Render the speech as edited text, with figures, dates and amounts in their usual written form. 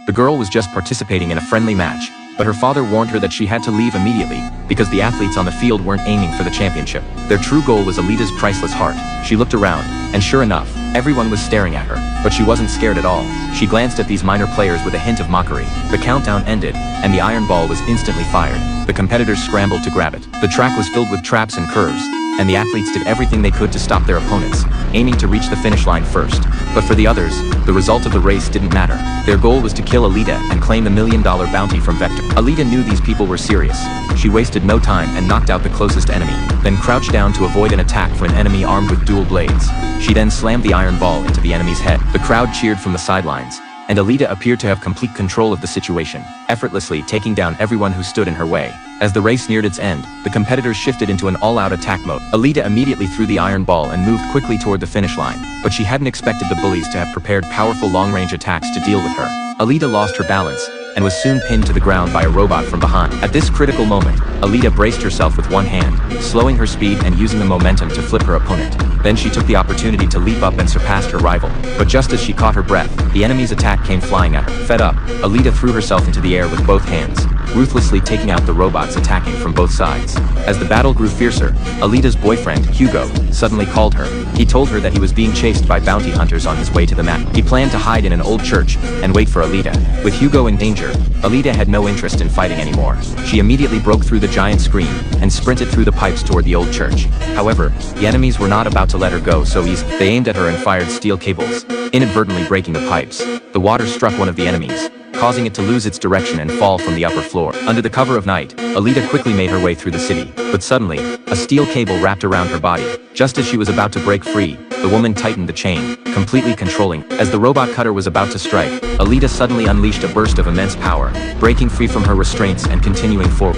The girl was just participating in a friendly match, but her father warned her that she had to leave immediately because the athletes on the field weren't aiming for the championship. Their true goal was Alita's priceless heart. She looked around, and sure enough, everyone was staring at her, but she wasn't scared at all. She glanced at these minor players with a hint of mockery. The countdown ended, and the iron ball was instantly fired. The competitors scrambled to grab it. The track was filled with traps and curves, and the athletes did everything they could to stop their opponents, aiming to reach the finish line first. But for the others, the result of the race didn't matter. Their goal was to kill Alita and claim the $1 million bounty from Vector. Alita knew these people were serious. She wasted no time and knocked out the closest enemy, then crouched down to avoid an attack from an enemy armed with dual blades. She then slammed the iron ball into the enemy's head. The crowd cheered from the sidelines, and Alita appeared to have complete control of the situation, effortlessly taking down everyone who stood in her way. As the race neared its end, the competitors shifted into an all-out attack mode. Alita immediately threw the iron ball and moved quickly toward the finish line, but she hadn't expected the bullies to have prepared powerful long-range attacks to deal with her. Alita lost her balance, and was soon pinned to the ground by a robot from behind. At this critical moment, Alita braced herself with one hand, slowing her speed and using the momentum to flip her opponent. Then she took the opportunity to leap up and surpassed her rival. But just as she caught her breath, the enemy's attack came flying at her. Fed up, Alita threw herself into the air with both hands, ruthlessly taking out the robots attacking from both sides. As the battle grew fiercer, Alita's boyfriend, Hugo, suddenly called her. He told her that he was being chased by bounty hunters on his way to the map. He planned to hide in an old church and wait for Alita. With Hugo in danger, Alita had no interest in fighting anymore. She immediately broke through the giant screen and sprinted through the pipes toward the old church. However, the enemies were not about to let her go so easily. They aimed at her and fired steel cables, inadvertently breaking the pipes. The water struck one of the enemies, causing it to lose its direction and fall from the upper floor. Under the cover of night, Alita quickly made her way through the city, but suddenly, a steel cable wrapped around her body. Just as she was about to break free, the woman tightened the chain, completely controlling. As the robot cutter was about to strike, Alita suddenly unleashed a burst of immense power, breaking free from her restraints and continuing forward.